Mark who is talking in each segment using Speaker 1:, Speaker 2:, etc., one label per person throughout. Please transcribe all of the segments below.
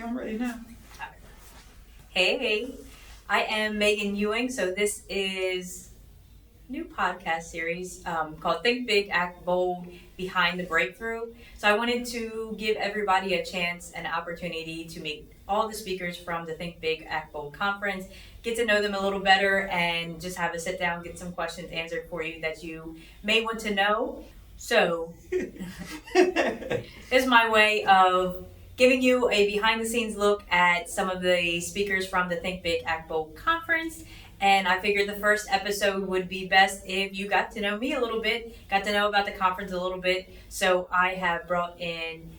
Speaker 1: I'm ready now.
Speaker 2: Hey, I am Megan Ewing. So this is a new podcast series called Think Big, Act Bold, Behind the Breakthrough. So I wanted to give everybody a chance and opportunity to meet all the speakers from the Think Big, Act Bold conference, get to know them a little better, and just have a sit down, get some questions answered for you that you may want to know. So this is my way of giving you a behind-the-scenes look at some of the speakers from the Think Big, Act Bold conference. And I figured the first episode would be best if you got to know me a little bit, got to know about the conference a little bit. So I have brought in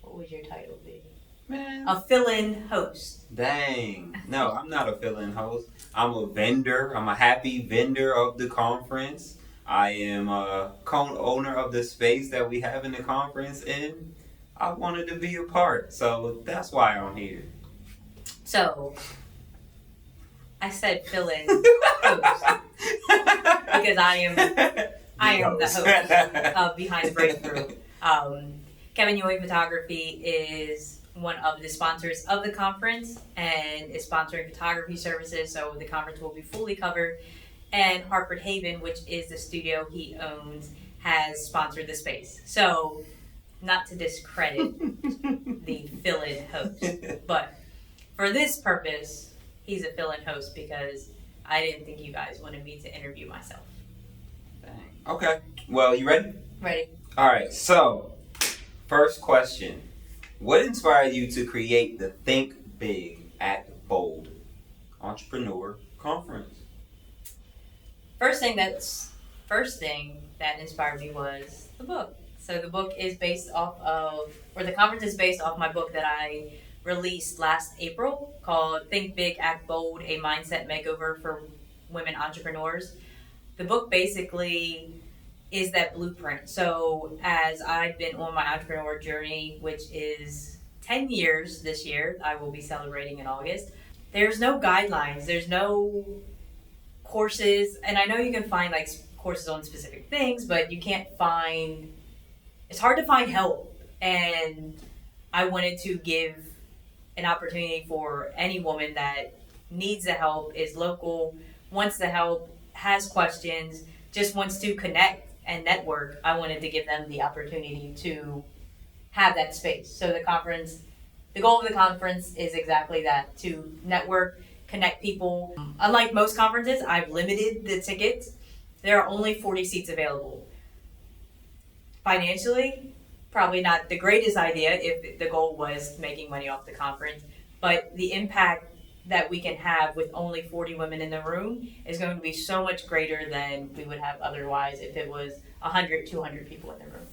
Speaker 2: what would your title be?
Speaker 1: Man.
Speaker 2: A fill-in host.
Speaker 1: Dang. No, I'm not a fill-in host. I'm a vendor. I'm a happy vendor of the conference. I am a co-owner of the space that we have in the conference, and I wanted to be a part. So that's why I'm here.
Speaker 2: So I said fill-in host because I am the host of Behind the Breakthrough. Kevin Ewing Photography is one of the sponsors of the conference and is sponsoring photography services, so the conference will be fully covered. And Harford Haven, which is the studio he owns, has sponsored the space. So, not to discredit the fill-in host, but for this purpose, he's a fill-in host because I didn't think you guys wanted me to interview myself.
Speaker 1: Dang. Okay. Well, you ready?
Speaker 2: Ready.
Speaker 1: All right. So, first question. What inspired you to create the Think Big, Act Bold Entrepreneur Conference?
Speaker 2: First thing that inspired me was the book. So the book is based off of, or the conference is based off my book that I released last April called Think Big, Act Bold, A Mindset Makeover for Women Entrepreneurs. The book basically is that blueprint. So as I've been on my entrepreneur journey, which is 10 years this year, I will be celebrating in August, there's no guidelines, there's no courses, and I know you can find like courses on specific things, but you can't find, it's hard to find help. And I wanted to give an opportunity for any woman that needs the help, is local, wants the help, has questions, just wants to connect and network. I wanted to give them the opportunity to have that space. So the goal of the conference is exactly that, to network, connect people. Unlike most conferences, I've limited the tickets. There are only 40 seats available. Financially, probably not the greatest idea if the goal was making money off the conference, but the impact that we can have with only 40 women in the room is going to be so much greater than we would have otherwise if it was 100, 200 people in the room.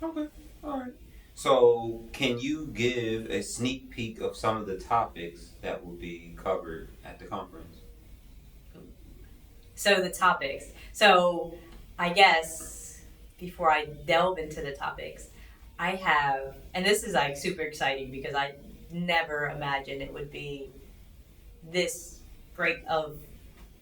Speaker 1: Okay, all right. So, can you give a sneak peek of some of the topics that will be covered at the conference?
Speaker 2: So the topics. So I guess before I delve into the topics, I have, and this is like super exciting because I never imagined it would be this great of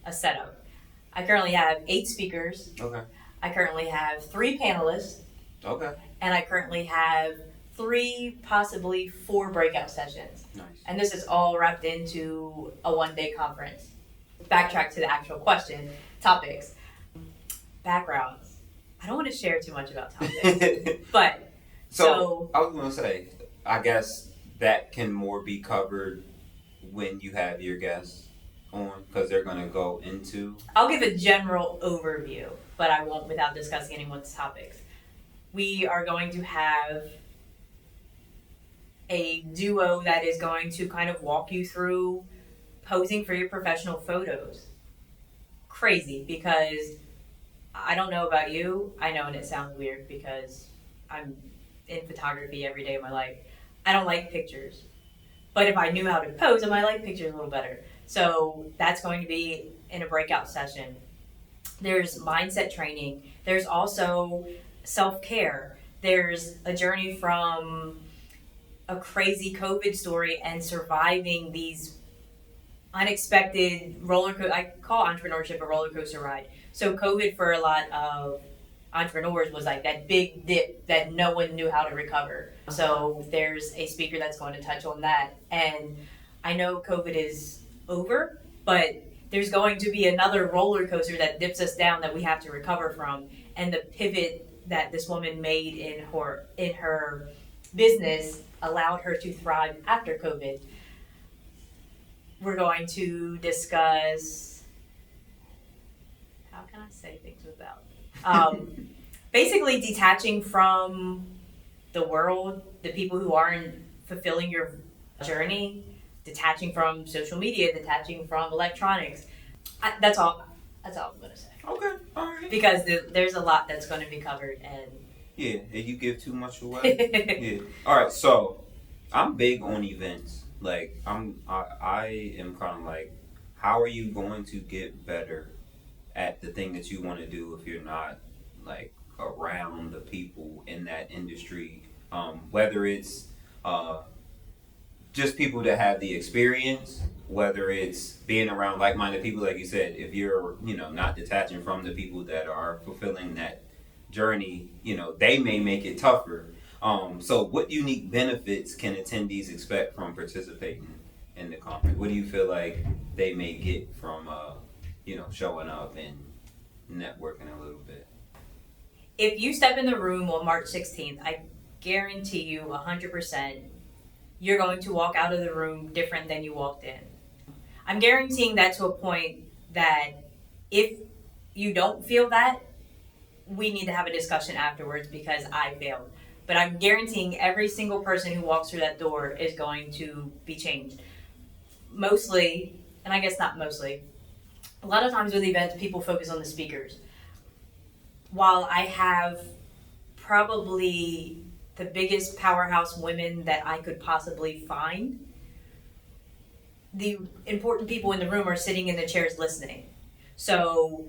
Speaker 2: a setup. I currently have 8 speakers.
Speaker 1: Okay.
Speaker 2: I currently have 3 panelists.
Speaker 1: Okay.
Speaker 2: And I currently have 3, possibly 4 breakout sessions.
Speaker 1: Nice.
Speaker 2: And this is all wrapped into a one-day conference. Backtrack to the actual question, topics, backgrounds. I don't want to share too much about topics, but
Speaker 1: so I was going to say, I guess that can more be covered when you have your guests on, because they're going to go into.
Speaker 2: I'll give a general overview, but I won't without discussing anyone's topics. We are going to have a duo that is going to kind of walk you through posing for your professional photos. Crazy, because I don't know about you. I know, and it sounds weird because I'm in photography every day of my life. I don't like pictures. But if I knew how to pose, I might like pictures a little better. So that's going to be in a breakout session. There's mindset training. There's also self-care. There's a journey from a crazy COVID story and surviving these unexpected roller coaster. I call entrepreneurship a roller coaster ride. So COVID for a lot of entrepreneurs was like that big dip that no one knew how to recover. So there's a speaker that's going to touch on that. And I know COVID is over, but there's going to be another roller coaster that dips us down that we have to recover from. And the pivot that this woman made in her business allowed her to thrive after COVID. We're going to discuss, how can I say things without basically detaching from the world, the people who aren't fulfilling your journey, detaching from social media, detaching from electronics. That's all I'm going to say.
Speaker 1: Okay, all right.
Speaker 2: Because there's a lot that's going to be covered, and
Speaker 1: yeah, and you give too much away. Yeah. All right, so I'm big on events. Like I am kind of like, how are you going to get better at the thing that you want to do if you're not like around the people in that industry? Whether it's just people that have the experience, whether it's being around like-minded people, like you said, if you're, not detaching from the people that are fulfilling that journey, they may make it tougher. So what unique benefits can attendees expect from participating in the conference? What do you feel like they may get from, showing up and networking a little bit?
Speaker 2: If you step in the room on March 16th, I guarantee you 100% you're going to walk out of the room different than you walked in. I'm guaranteeing that to a point that if you don't feel that, we need to have a discussion afterwards because I failed. But I'm guaranteeing every single person who walks through that door is going to be changed. Mostly, and I guess not mostly, a lot of times with events, people focus on the speakers. While I have probably the biggest powerhouse women that I could possibly find, the important people in the room are sitting in the chairs listening. So,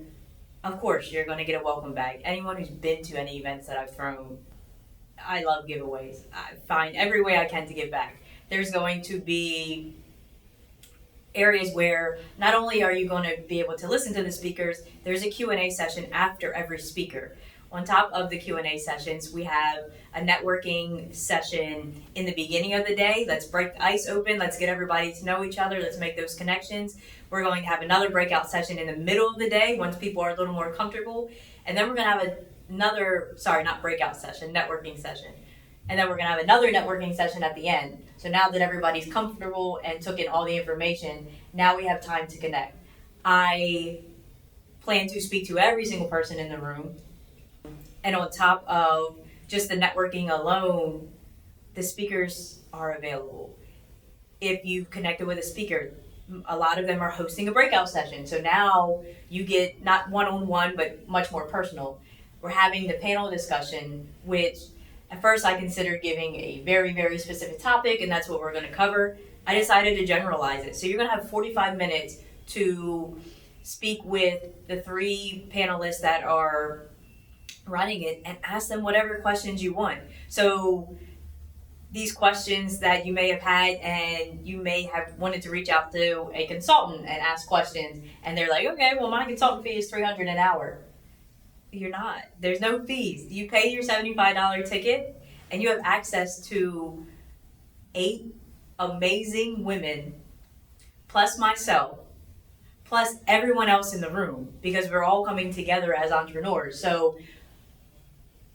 Speaker 2: of course, you're going to get a welcome bag. Anyone who's been to any events that I've thrown, I love giveaways. I find every way I can to give back. There's going to be areas where not only are you going to be able to listen to the speakers, there's a Q&A session after every speaker. On top of the Q&A sessions, we have a networking session in the beginning of the day. Let's break the ice open. Let's get everybody to know each other. Let's make those connections. We're going to have another breakout session in the middle of the day once people are a little more comfortable. And then we're going to have networking session. And then we're going to have another networking session at the end. So now that everybody's comfortable and took in all the information, now we have time to connect. I plan to speak to every single person in the room. And on top of just the networking alone, the speakers are available. If you've connected with a speaker, a lot of them are hosting a breakout session. So now you get not one-on-one, but much more personal. We're having the panel discussion, which at first I considered giving a very, very specific topic, and that's what we're going to cover. I decided to generalize it. So you're going to have 45 minutes to speak with the 3 panelists that are running it and ask them whatever questions you want. So these questions that you may have had, and you may have wanted to reach out to a consultant and ask questions, and they're like, okay, well, my consultant fee is $300 an hour. You're not. There's no fees. You pay your $75 ticket, and you have access to 8 amazing women, plus myself, plus everyone else in the room, because we're all coming together as entrepreneurs. So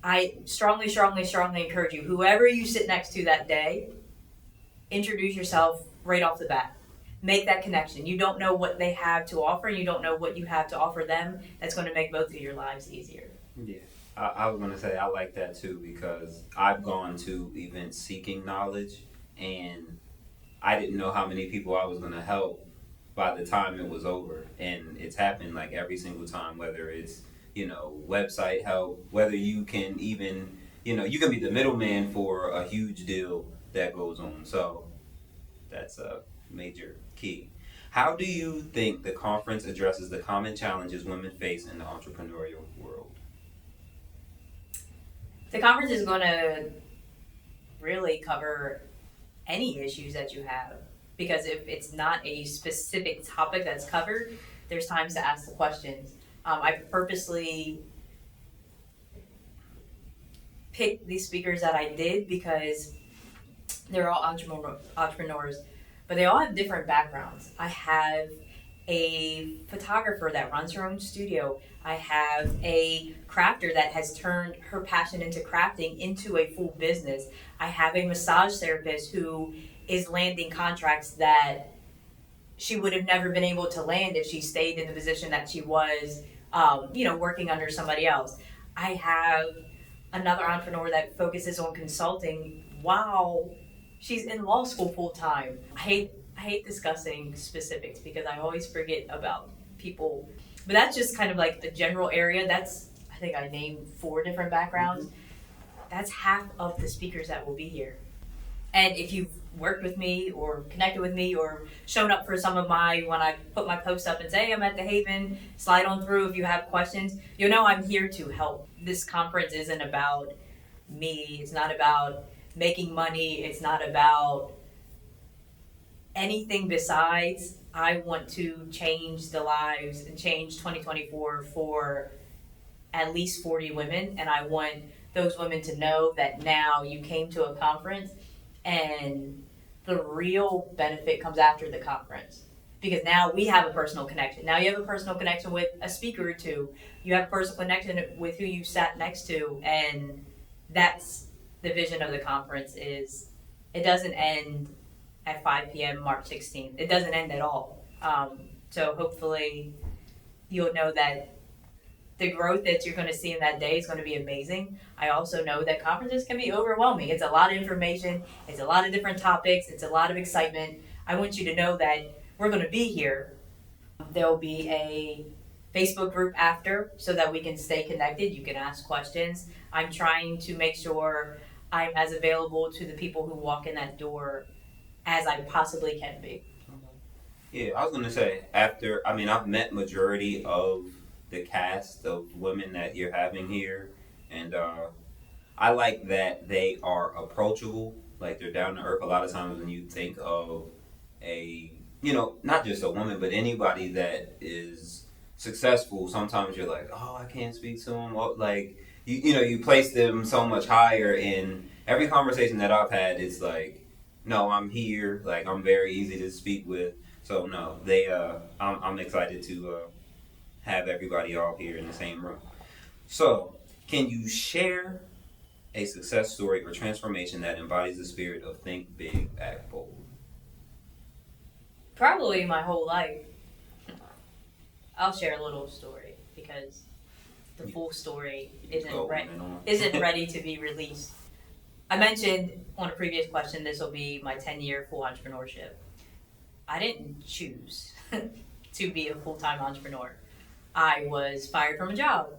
Speaker 2: I strongly, strongly, strongly encourage you, whoever you sit next to that day, introduce yourself right off the bat. Make that connection. You don't know what they have to offer. You don't know what you have to offer them. That's going to make both of your lives easier.
Speaker 1: Yeah, I was going to say I like that too, because I've gone to events seeking knowledge, and I didn't know how many people I was going to help by the time it was over. And it's happened like every single time, whether it's website help, whether you can even, you can be the middleman for a huge deal that goes on. So that's a major key. How do you think the conference addresses the common challenges women face in the entrepreneurial world?
Speaker 2: The conference is going to really cover any issues that you have, because if it's not a specific topic that's covered, there's times to ask the questions. I purposely pick the speakers that I did because they're all entrepreneurs, but they all have different backgrounds. I have a photographer that runs her own studio. I have a crafter that has turned her passion into crafting into a full business. I have a massage therapist who is landing contracts that she would have never been able to land if she stayed in the position that she was, working under somebody else. I have another entrepreneur that focuses on consulting while she's in law school full time. I hate discussing specifics because I always forget about people. But that's just kind of like a general area. I think I named 4 different backgrounds. That's half of the speakers that will be here. And if you've worked with me or connected with me or shown up for some of when I put my posts up and say, hey, I'm at the Haven, slide on through if you have questions, I'm here to help. This conference isn't about me. It's not about making money. It's not about anything besides I want to change the lives and change 2024 for at least 40 women. And I want those women to know that now you came to a conference and the real benefit comes after the conference. Because now we have a personal connection. Now you have a personal connection with a speaker or two. You have a personal connection with who you sat next to. And that's the vision of the conference is it doesn't end at 5 p.m. March 16th. It doesn't end at all. So hopefully you'll know that the growth that you're going to see in that day is going to be amazing. I also know that conferences can be overwhelming. It's a lot of information. It's a lot of different topics. It's a lot of excitement. I want you to know that we're going to be here. There'll be a Facebook group after so that we can stay connected. You can ask questions. I'm trying to make sure I'm as available to the people who walk in that door as I possibly can be.
Speaker 1: Yeah, I was gonna say I've met majority of the cast of women that you're having here, and I like that they are approachable, like they're down to earth. A lot of times when you think of not just a woman, but anybody that is successful, sometimes you're like, oh, I can't speak to them. Well, like you place them so much higher. In every conversation that I've had, it's like, no, I'm here. Like I'm very easy to speak with. So no, I'm excited to have everybody all here in the same room. So, can you share a success story or transformation that embodies the spirit of think big, act bold?
Speaker 2: Probably my whole life. I'll share a little story because the full story isn't ready to be released. I mentioned on a previous question this will be my 10-year full entrepreneurship. I didn't choose to be a full-time entrepreneur. I was fired from a job.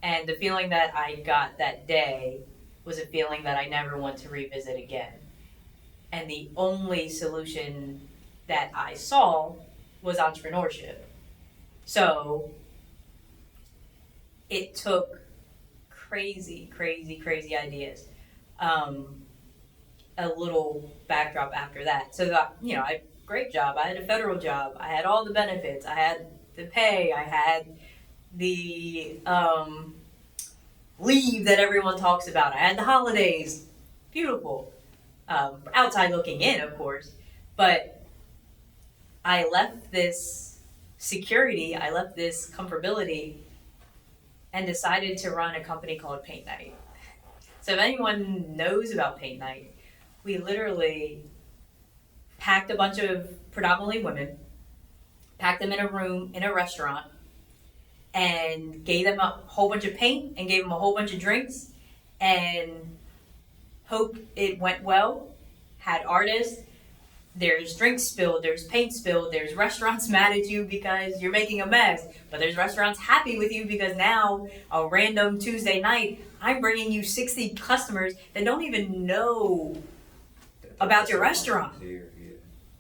Speaker 2: And the feeling that I got that day was a feeling that I never want to revisit again. And the only solution that I saw was entrepreneurship. So it took crazy ideas. A little backdrop after that. So I great job. I had a federal job. I had all the benefits. I had the pay. I had the leave that everyone talks about. I had the holidays. Beautiful. Outside looking in, of course. But I left this security, I left this comfortability, and decided to run a company called Paint Night. So if anyone knows about Paint Night, we literally packed a bunch of predominantly women, packed them in a room in a restaurant, and gave them a whole bunch of paint and gave them a whole bunch of drinks and hoped it went well. Had artists. There's drinks spilled, there's paint spilled, there's restaurants mad at you because you're making a mess, but there's restaurants happy with you because now, a random Tuesday night, I'm bringing you 60 customers that don't even know about your restaurant.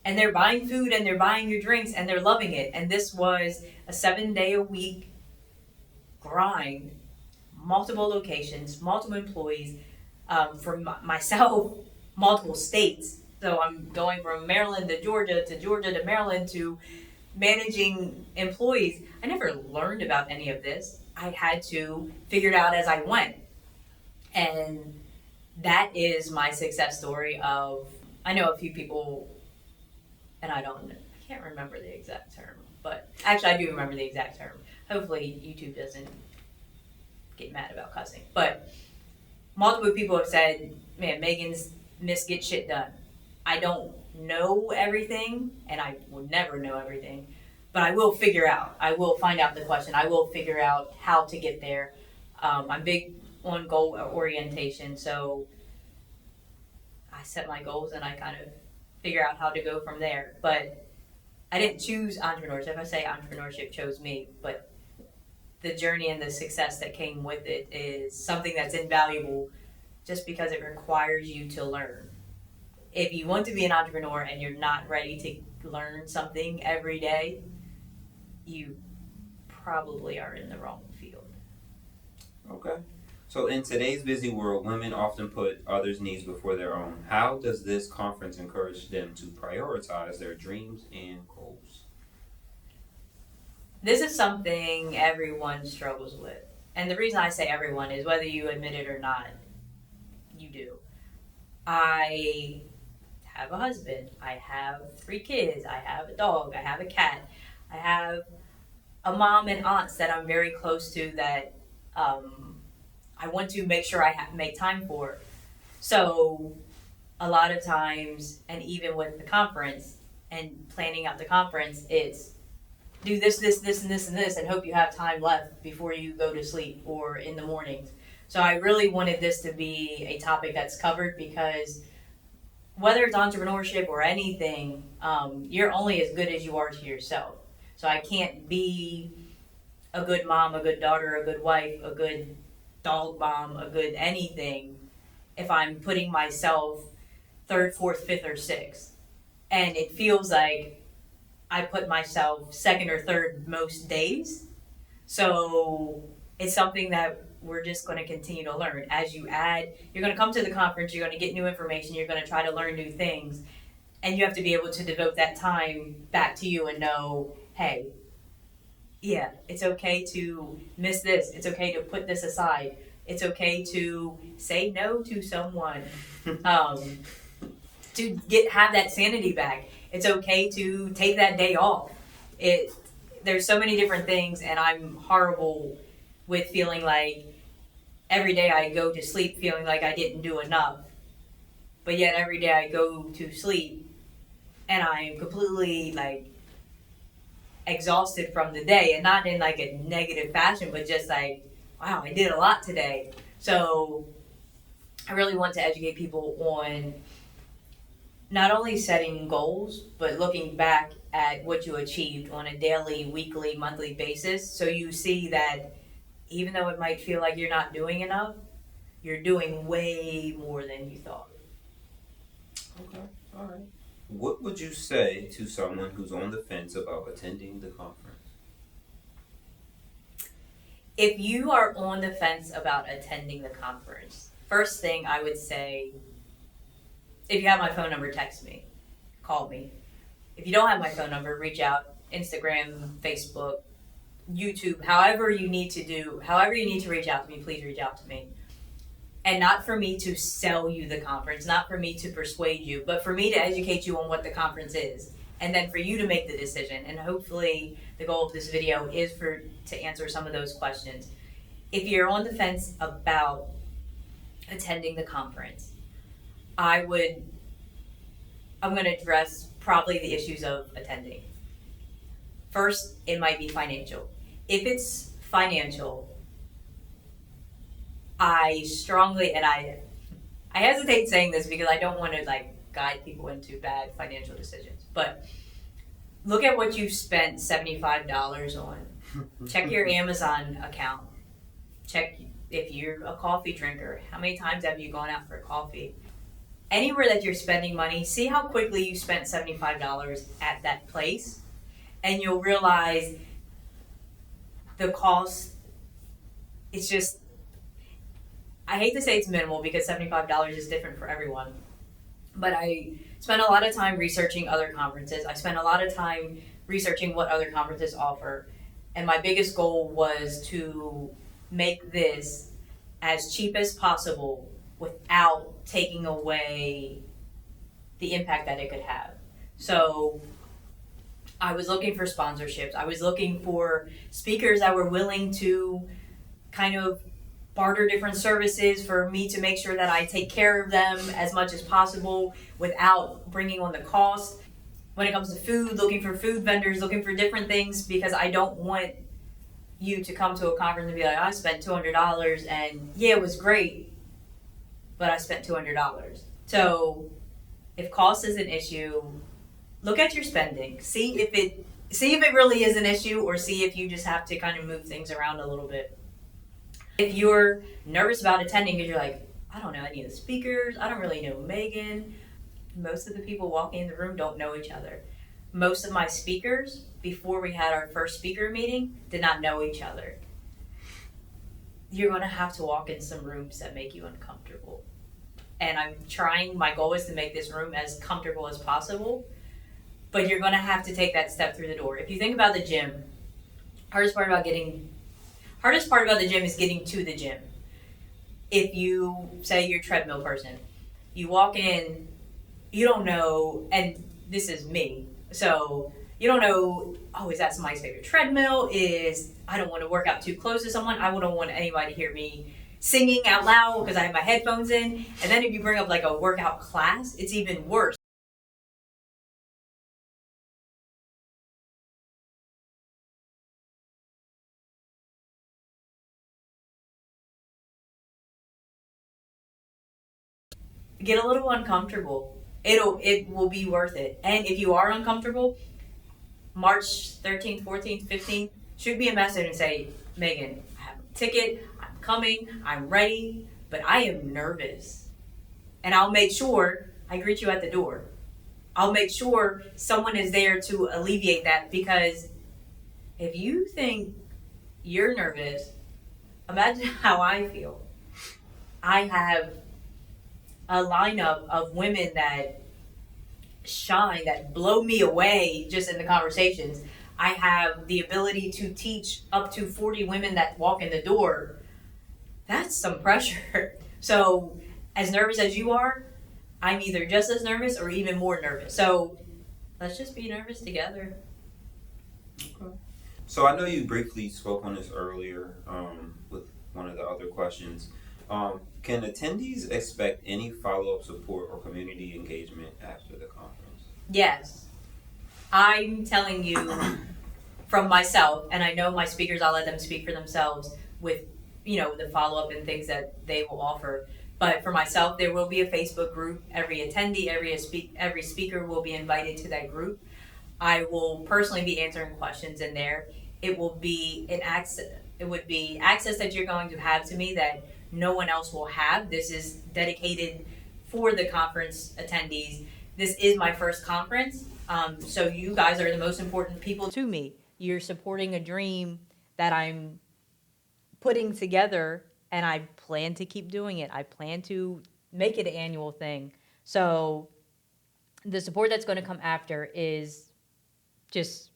Speaker 2: And they're buying food and they're buying your drinks and they're loving it. And this was a 7-day-a-week grind, multiple locations, multiple employees, for myself, multiple states. So I'm going from Maryland to Georgia to Maryland to managing employees. I never learned about any of this. I had to figure it out as I went. And that is my success story of, I know a few people, and I can't remember the exact term, but actually I do remember the exact term. Hopefully YouTube doesn't get mad about cussing. But multiple people have said, man, Megan's miss get shit done. I don't know everything, and I will never know everything, but I will figure out. I will find out the question. I will figure out how to get there. I'm big on goal orientation, so I set my goals and I kind of figure out how to go from there. But I didn't choose entrepreneurship. I say entrepreneurship chose me, but the journey and the success that came with it is something that's invaluable just because it requires you to learn. If you want to be an entrepreneur and you're not ready to learn something every day, you probably are in the wrong field.
Speaker 1: Okay. So in today's busy world, women often put others' needs before their own. How does this conference encourage them to prioritize their dreams and goals?
Speaker 2: This is something everyone struggles with. And the reason I say everyone is whether you admit it or not, you do. I have a husband. I have 3 kids. I have a dog. I have a cat. I have a mom and aunts that I'm very close to that I want to make sure I make time for. So a lot of times, and even with the conference and planning out the conference, it's do this, this, this, and this, and this, and hope you have time left before you go to sleep or in the mornings. So I really wanted this to be a topic that's covered because whether it's entrepreneurship or anything, you're only as good as you are to yourself. So I can't be a good mom, a good daughter, a good wife, a good dog mom, a good anything if I'm putting myself 3rd, 4th, 5th, or 6th. And it feels like I put myself 2nd or 3rd most days. So it's something that we're just going to continue to learn. As you add, you're going to come to the conference, you're going to get new information, you're going to try to learn new things. And you have to be able to devote that time back to you and know, hey, yeah, it's okay to miss this. It's okay to put this aside. It's okay to say no to someone. To have that sanity back. It's okay to take that day off. There's so many different things, and I'm horrible with feeling like every day I go to sleep feeling like I didn't do enough. But yet every day I go to sleep and I'm completely like exhausted from the day, and not in like a negative fashion, but just like, wow, I did a lot today. So I really want to educate people on not only setting goals, but looking back at what you achieved on a daily, weekly, monthly basis. So you see that even though it might feel like you're not doing enough, you're doing way more than you thought.
Speaker 1: Okay, all right. What would you say to someone who's on the fence about attending the conference?
Speaker 2: If you are on the fence about attending the conference, first thing I would say, if you have my phone number, text me, call me. If you don't have my phone number, reach out, Instagram, Facebook, YouTube, however you need to reach out to me, please reach out to me. And not for me to sell you the conference, not for me to persuade you, but for me to educate you on what the conference is. And then for you to make the decision. And hopefully the goal of this video is to answer some of those questions. If you're on the fence about attending the conference, I'm going to address probably the issues of attending. First, it might be financial. If it's financial, I strongly, and I hesitate saying this because I don't want to like guide people into bad financial decisions, but look at what you spent $75 on. Check your Amazon account. Check if you're a coffee drinker. How many times have you gone out for coffee? Anywhere that you're spending money, see how quickly you spent $75 at that place, and you'll realize the cost. It's just, I hate to say it's minimal because $75 is different for everyone. But I spent a lot of time researching other conferences. I spent a lot of time researching what other conferences offer. And my biggest goal was to make this as cheap as possible without taking away the impact that it could have. So I was looking for sponsorships. I was looking for speakers that were willing to kind of barter different services for me to make sure that I take care of them as much as possible without bringing on the cost. When it comes to food, looking for food vendors, looking for different things, because I don't want you to come to a conference and be like, I spent $200 and yeah, it was great, but I spent $200. So if cost is an issue, look at your spending. See if it really is an issue, or see if you just have to kind of move things around a little bit. If you're nervous about attending because you're like, I don't know any of the speakers, I don't really know Megan. Most of the people walking in the room don't know each other. Most of my speakers, before we had our first speaker meeting, did not know each other. You're going to have to walk in some rooms that make you uncomfortable. And my goal is to make this room as comfortable as possible. But you're going to have to take that step through the door. If you think about the gym, hardest part about the gym is getting to the gym. If you say you're a treadmill person, you walk in, you don't know, and this is me, so you don't know, oh, is that somebody's favorite treadmill? I don't want to work out too close to someone. I don't want anybody to hear me singing out loud because I have my headphones in. And then if you bring up like a workout class, it's even worse. Get a little uncomfortable. It will be worth it. And if you are uncomfortable, March 13th, 14th, 15th, shoot me a message and say, Megan, I have a ticket, I'm coming, I'm ready, but I am nervous. And I'll make sure I greet you at the door. I'll make sure someone is there to alleviate that, because if you think you're nervous, imagine how I feel. I have a lineup of women that shine, that blow me away just in the conversations. I have the ability to teach up to 40 women that walk in the door. That's some pressure. So as nervous as you are, I'm either just as nervous or even more nervous. So let's just be nervous together.
Speaker 1: Okay. So I know you briefly spoke on this earlier with one of the other questions. Can attendees expect any follow-up support or community engagement after the conference?
Speaker 2: Yes. I'm telling you from myself, and I know my speakers, I'll let them speak for themselves with, the follow-up and things that they will offer. But for myself, there will be a Facebook group. Every attendee, every speaker will be invited to that group. I will personally be answering questions in there. It would be access that you're going to have to me that no one else will have. This is dedicated for the conference attendees. This is my first conference, so you guys are the most important people to me. You're supporting a dream that I'm putting together, and I plan to keep doing it. I plan to make it an annual thing. So the support that's going to come after is just,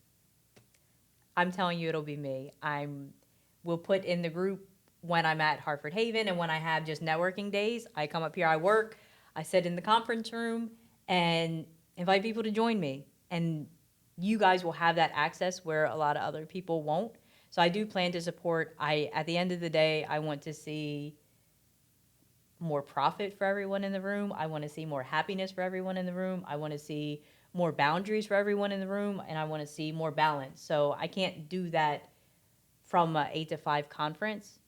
Speaker 2: I'm telling you, it'll be me. We'll put in the group when I'm at Harford Haven and when I have just networking days. I come up here, I work, I sit in the conference room and invite people to join me. And you guys will have that access where a lot of other people won't. So I do plan to support. At the end of the day, I want to see more profit for everyone in the room. I want to see more happiness for everyone in the room. I want to see more boundaries for everyone in the room, and I want to see more balance. So I can't do that from an 8 to 5 conference.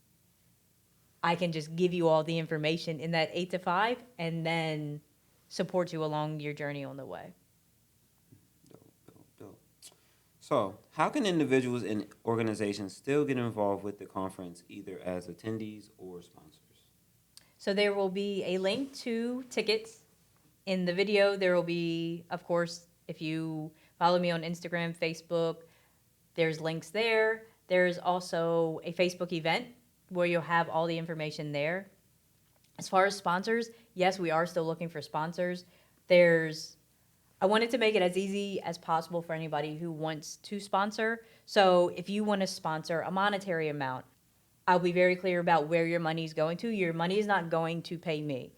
Speaker 2: I can just give you all the information in that 8 to 5 and then support you along your journey on the way.
Speaker 1: Dope. So, how can individuals and organizations still get involved with the conference, either as attendees or sponsors?
Speaker 2: So there will be a link to tickets. In the video, there will be, of course, if you follow me on Instagram, Facebook, there's links there. There's also a Facebook event where you'll have all the information there. As far as sponsors, yes, we are still looking for sponsors. I wanted to make it as easy as possible for anybody who wants to sponsor. So if you want to sponsor a monetary amount,
Speaker 3: I'll be very clear about where your money is going to. Your money is not going to pay me.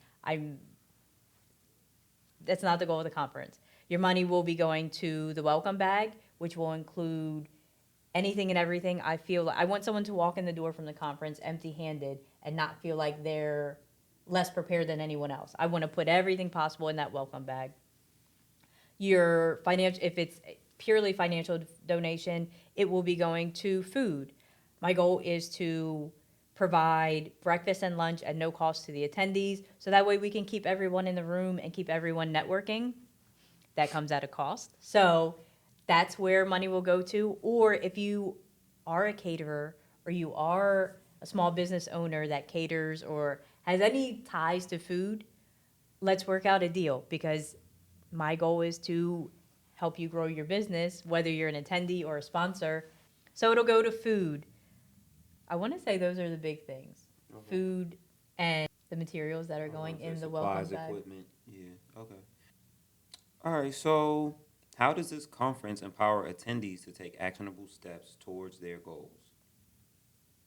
Speaker 3: That's not the goal of the conference. Your money will be going to the welcome bag, which will include anything and everything. I want someone to walk in the door from the conference empty-handed and not feel like they're less prepared than anyone else. I want to put everything possible in that welcome bag. Your financial, if it's purely financial donation, it will be going to food. My goal is to provide breakfast and lunch at no cost to the attendees, so that way we can keep everyone in the room and keep everyone networking. That comes at a cost. So that's where money will go to. Or if you are a caterer or you are a small business owner that caters or has any ties to food, let's work out a deal, because my goal is to help you grow your business, whether you're an attendee or a sponsor. So it'll go to food. I want to say those are the big things. Okay. Food and the materials that are going in the welcome bag.
Speaker 1: Equipment. Yeah. Okay. All right. So, how does this conference empower attendees to take actionable steps towards their goals?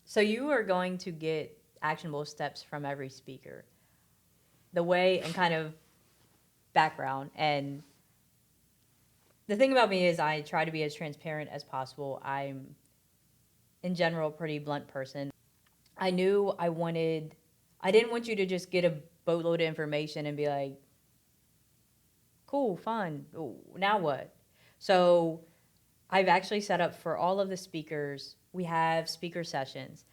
Speaker 3: So you are going to get actionable steps from every speaker. The way and kind of background, and the thing about me is I try to be as transparent as possible. I'm in general a pretty blunt person. I didn't want you to just get a boatload of information and be like, cool, fun, now what? So I've actually set up for all of the speakers, we have speaker sessions.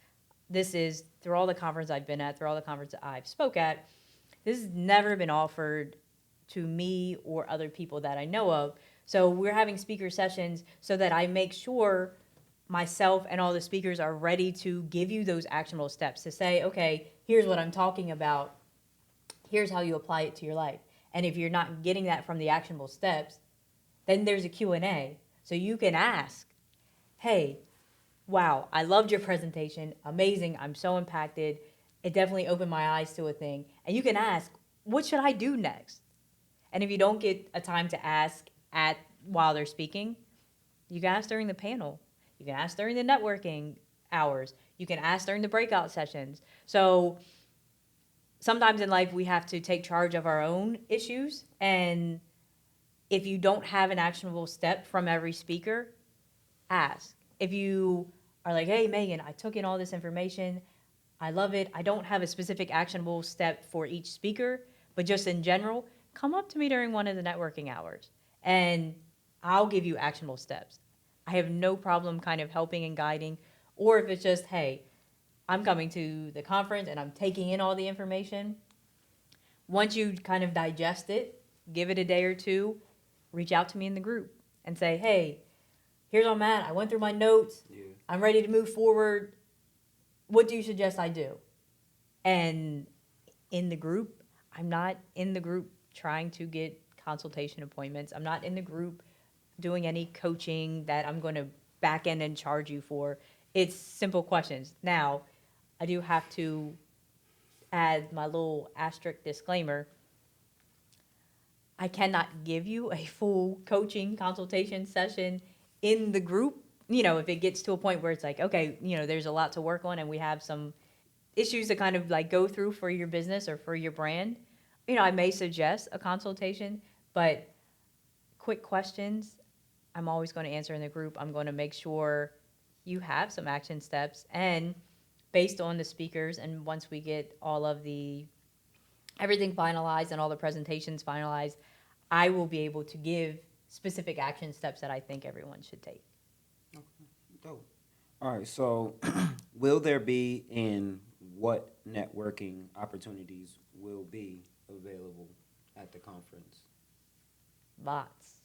Speaker 3: This is through all the conferences I've been at, through all the conferences I've spoke at. This has never been offered to me or other people that I know of. So we're having speaker sessions so that I make sure myself and all the speakers are ready to give you those actionable steps to say, okay, here's what I'm talking about. Here's how you apply it to your life. And if you're not getting that from the actionable steps, then there's a Q&A. So you can ask, hey, wow, I loved your presentation. Amazing. I'm so impacted. It definitely opened my eyes to a thing. And you can ask, what should I do next? And if you don't get a time to ask while they're speaking, you can ask during the panel. You can ask during the networking hours. You can ask during the breakout sessions. So sometimes in life we have to take charge of our own issues. And if you don't have an actionable step from every speaker, ask. If you are like, hey, Megan, I took in all this information. I love it. I don't have a specific actionable step for each speaker, but just in general, come up to me during one of the networking hours and I'll give you actionable steps. I have no problem kind of helping and guiding. Or if it's just, hey, I'm coming to the conference and I'm taking in all the information. Once you kind of digest it, give it a day or two, reach out to me in the group and say, hey, here's where I'm at. I went through my notes. Yeah. I'm ready to move forward. What do you suggest I do? And in the group, I'm not in the group trying to get consultation appointments. I'm not in the group doing any coaching that I'm going to back end and charge you for. It's simple questions. Now, I do have to add my little asterisk disclaimer. I cannot give you a full coaching consultation session in the group. You know, if it gets to a point where it's like, okay, you know, there's a lot to work on and we have some issues to kind of like go through for your business or for your brand, you know, I may suggest a consultation, but quick questions, I'm always going to answer in the group. I'm going to make sure you have some action steps, and based on the speakers, and once we get all of everything finalized and all the presentations finalized, I will be able to give specific action steps that I think everyone should take.
Speaker 1: Okay, dope. All right, so will there be, and what networking opportunities will be available at the conference?
Speaker 3: Lots.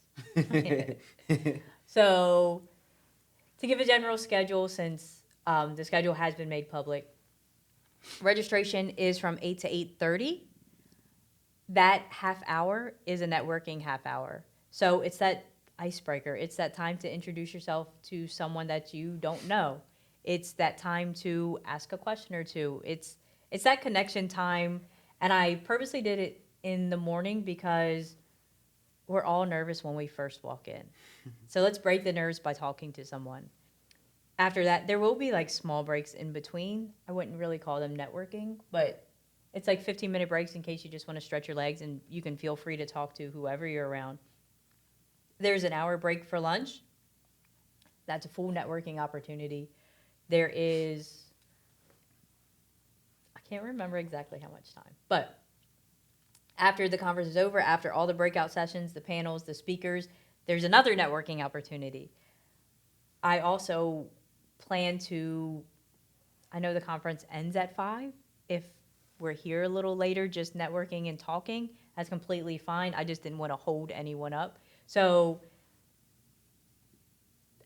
Speaker 3: So to give a general schedule, since the schedule has been made public, registration is from 8 to 8:30. That half hour is a networking half hour. So it's that icebreaker. It's that time to introduce yourself to someone that you don't know. It's that time to ask a question or two. It's that connection time. And I purposely did it in the morning because we're all nervous when we first walk in. So let's break the nerves by talking to someone. After that, there will be like small breaks in between. I wouldn't really call them networking, but it's like 15-minute breaks in case you just want to stretch your legs and you can feel free to talk to whoever you're around. There's an hour break for lunch. That's a full networking opportunity. There is, I can't remember exactly how much time, but after the conference is over, after all the breakout sessions, the panels, the speakers, there's another networking opportunity. I also plan to, I know the conference ends at 5. If we're here a little later just networking and talking, that's completely fine. I just didn't want to hold anyone up. So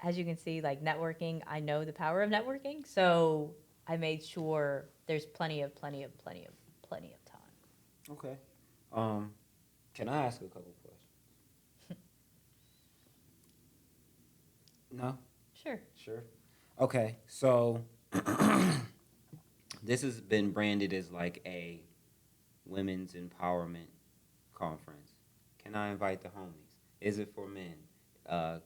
Speaker 3: as you can see, like networking, I know the power of networking. So I made sure there's plenty of time.
Speaker 1: Okay. Um, can I ask a couple questions? No?
Speaker 3: Sure.
Speaker 1: Sure. Okay, so this has been branded as like a women's empowerment conference. Can I invite the homies? Is it for men?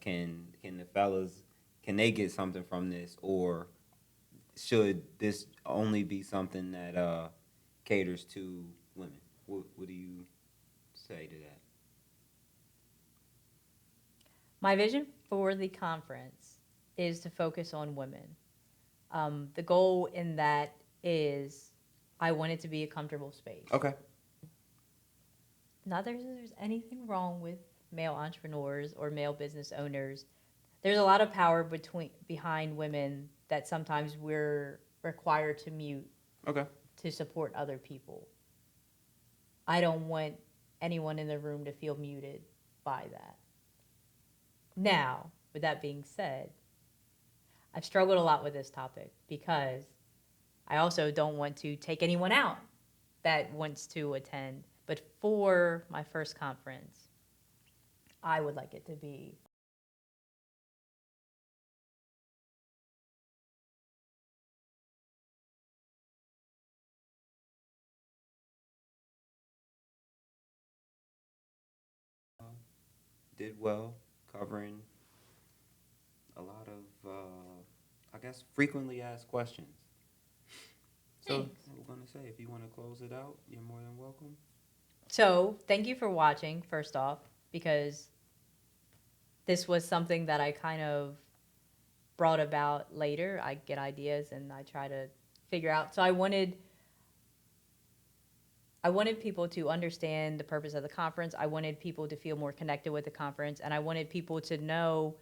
Speaker 1: Can the fellas can they get something from this, or should this only be something that caters to women? What do you say to that?
Speaker 3: My vision for the conference is to focus on women. The goal in that is I want it to be a comfortable space.
Speaker 1: Okay.
Speaker 3: Not that there's anything wrong with male entrepreneurs or male business owners. There's a lot of power behind women that sometimes we're required to mute
Speaker 1: Okay.
Speaker 3: to support other people. I don't want anyone in the room to feel muted by that. Now, with that being said, I've struggled a lot with this topic because I also don't want to take anyone out that wants to attend. But for my first conference, I would like it to be
Speaker 1: Did well covering a lot of, I guess, frequently asked questions. So,
Speaker 3: Thanks.
Speaker 1: we're going to say, if you want to close it out, you're more than welcome.
Speaker 3: So, thank you for watching, first off, because this was something that I kind of brought about later. I get ideas and I try to figure out. So, I wanted people to understand the purpose of the conference. I wanted people to feel more connected with the conference, and I wanted people to know,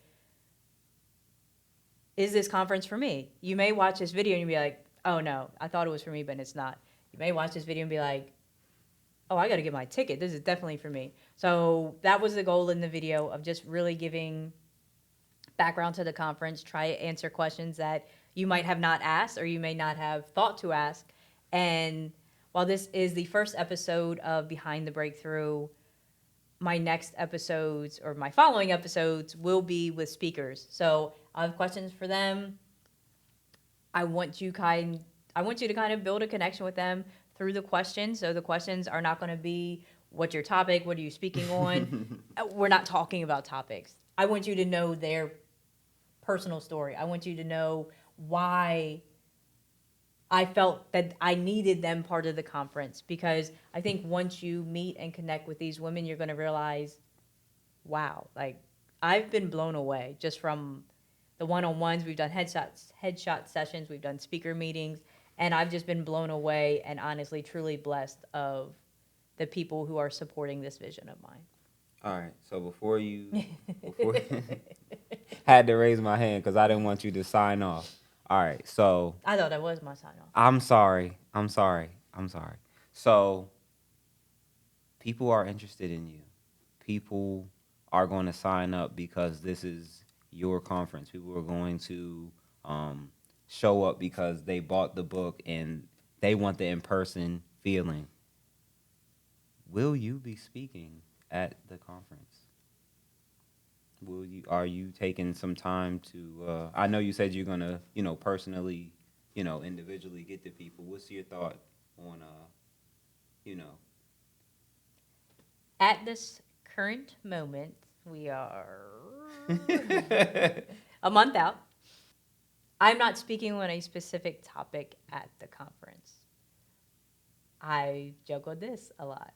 Speaker 3: is this conference for me? You may watch this video and you'll be like, oh no, I thought it was for me, but it's not. You may watch this video and be like, oh, I got to get my ticket. This is definitely for me. So that was the goal in the video, of just really giving background to the conference, try to answer questions that you might have not asked or you may not have thought to ask. And while this is the first episode of Behind the Breakthrough, my next episodes or my following episodes will be with speakers. So I have questions for them. I want you to kind of build a connection with them through the questions. So the questions are not going to be, what's your topic? What are you speaking on? We're not talking about topics. I want you to know their personal story. I want you to know why I felt that I needed them part of the conference, because I think once you meet and connect with these women, you're going to realize, wow, like I've been blown away just from the one-on-ones. We've done headshot sessions, we've done speaker meetings, and I've just been blown away and honestly truly blessed of the people who are supporting this vision of mine.
Speaker 1: All right. So before had to raise my hand because I didn't want you to sign off. All right. So
Speaker 3: I thought that was my sign off.
Speaker 1: I'm sorry. So people are interested in you. People are going to sign up because this is your conference. People are going to show up because they bought the book and they want the in-person feeling. Will you be speaking at the conference? Are you taking some time to, I know you said you're going to, personally, individually get to people. What's your thought on, you know?
Speaker 3: At this current moment, we are a month out. I'm not speaking on a specific topic at the conference. I juggle this a lot.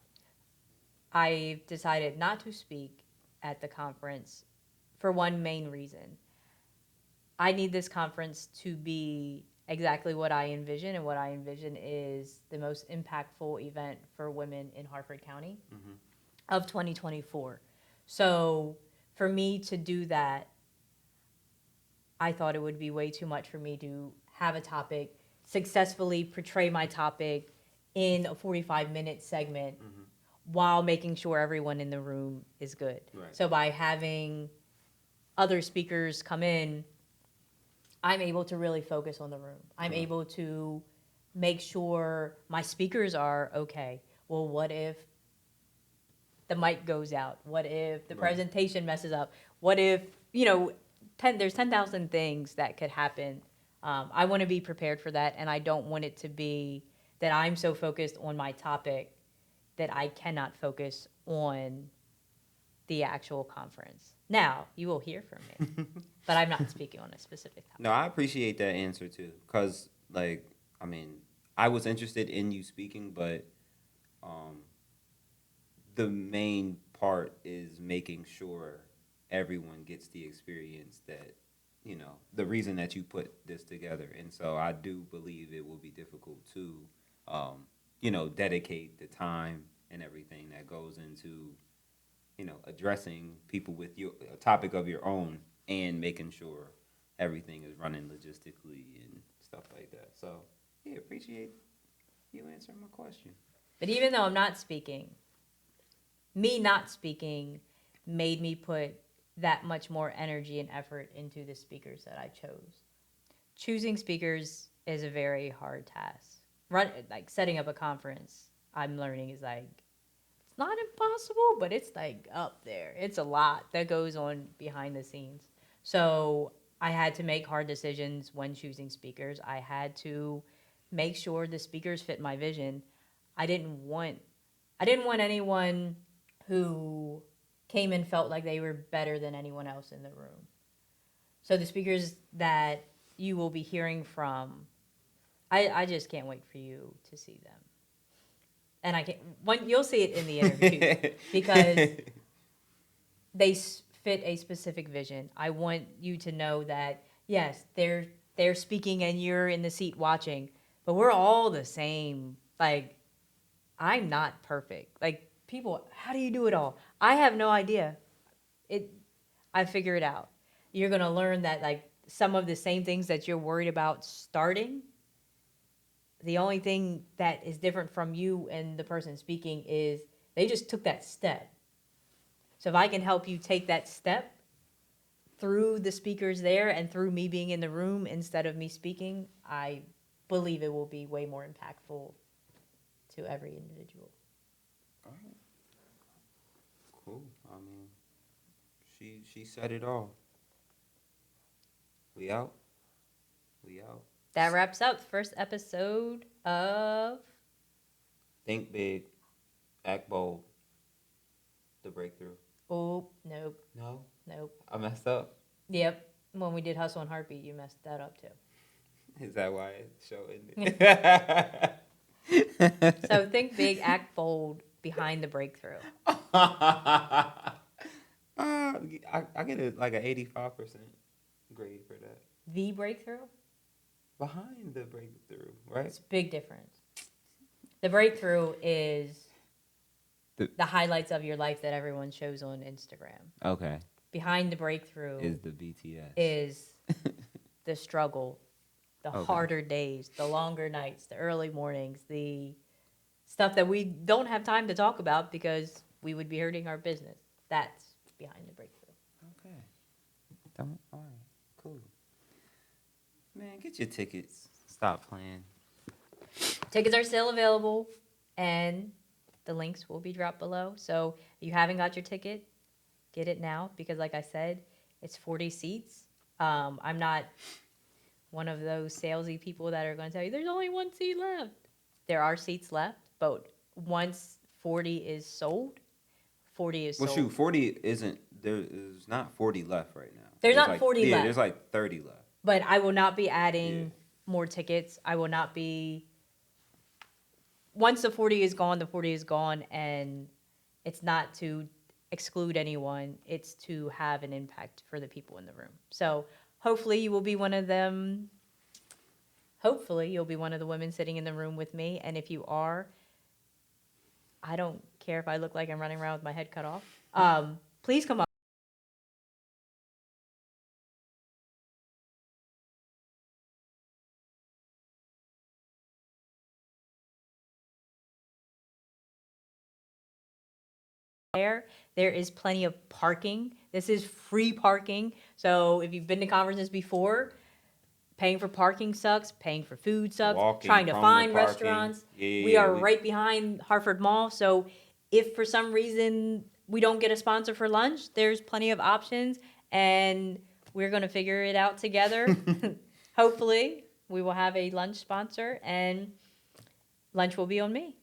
Speaker 3: I've decided not to speak at the conference for one main reason. I need this conference to be exactly what I envision, and what I envision is the most impactful event for women in Harford County of 2024. So for me to do that, I thought it would be way too much for me to have a topic, successfully portray my topic in a 45-minute segment while making sure everyone in the room is good.
Speaker 1: Right.
Speaker 3: So by having other speakers come in, I'm able to really focus on the room. I'm able to make sure my speakers are okay. Well, what if the mic goes out? What if the presentation messes up? What if, there's 10,000 things that could happen. I want to be prepared for that, and I don't want it to be that I'm so focused on my topic that I cannot focus on the actual conference. Now, you will hear from me, but I'm not speaking on a specific topic.
Speaker 1: No, I appreciate that answer too, because I was interested in you speaking, but the main part is making sure everyone gets the experience that, the reason that you put this together. And so I do believe it will be difficult to, dedicate the time and everything that goes into, addressing people with a topic of your own and making sure everything is running logistically and stuff like that. So, yeah, appreciate you answering my question.
Speaker 3: But even though I'm not speaking, me not speaking made me put that much more energy and effort into the speakers that I chose. Choosing speakers is a very hard task. Setting up a conference, I'm learning is it's not impossible, but it's up there. It's a lot that goes on behind the scenes. So I had to make hard decisions when choosing speakers. I had to make sure the speakers fit my vision. I didn't want anyone who came and felt like they were better than anyone else in the room. So the speakers that you will be hearing from, I just can't wait for you to see them. And you'll see it in the interview because they fit a specific vision. I want you to know that, yes, they're speaking and you're in the seat watching, but we're all the same. I'm not perfect. People, how do you do it all? I have no idea. I figure it out. You're going to learn that some of the same things that you're worried about starting, the only thing that is different from you and the person speaking is they just took that step. So if I can help you take that step through the speakers there and through me being in the room instead of me speaking, I believe it will be way more impactful to every individual.
Speaker 1: All right. Cool. She said it all. We out.
Speaker 3: That wraps up the first episode of
Speaker 1: Think Big, Act Bold, The Breakthrough.
Speaker 3: Oh, nope.
Speaker 1: No?
Speaker 3: Nope.
Speaker 1: I messed up.
Speaker 3: Yep. When we did Hustle and Heartbeat, you messed that up too.
Speaker 1: Is that why the show ended?
Speaker 3: So Think Big, Act Bold, Behind the Breakthrough.
Speaker 1: I get an 85% grade for that.
Speaker 3: The Breakthrough?
Speaker 1: Behind the breakthrough, right?
Speaker 3: It's a big difference. The breakthrough is the highlights of your life that everyone shows on Instagram.
Speaker 1: Okay.
Speaker 3: Behind the breakthrough
Speaker 1: Is the BTS.
Speaker 3: Is the struggle, the harder days, the longer nights, the early mornings, the stuff that we don't have time to talk about because we would be hurting our business. That's behind the breakthrough.
Speaker 1: Okay. All right. Cool. Man, get your tickets. Stop playing.
Speaker 3: Tickets are still available, and the links will be dropped below. So if you haven't got your ticket, get it now because, like I said, it's 40 seats. I'm not one of those salesy people that are going to tell you there's only one seat left. There are seats left, but once 40 is sold, 40 is sold.
Speaker 1: Well, shoot, 40 isn't. There's not 40 left right now.
Speaker 3: There's not 40 left.
Speaker 1: There's 30 left.
Speaker 3: But I will not be adding
Speaker 1: Yeah.
Speaker 3: more tickets. I will not be. Once the 40 is gone, the 40 is gone, and it's not to exclude anyone. It's to have an impact for the people in the room. So hopefully you will be one of them. Hopefully you'll be one of the women sitting in the room with me. And if you are, I don't care if I look like I'm running around with my head cut off. Please come up. There is plenty of parking. This is free parking. So if you've been to conferences before, paying for parking sucks, paying for food sucks,
Speaker 1: Walking
Speaker 3: trying to
Speaker 1: from the
Speaker 3: find
Speaker 1: parking.
Speaker 3: restaurants.
Speaker 1: Yeah,
Speaker 3: We
Speaker 1: yeah,
Speaker 3: are right behind Harford Mall. So if for some reason we don't get a sponsor for lunch, there's plenty of options and we're going to figure it out together. Hopefully, we will have a lunch sponsor and lunch will be on me.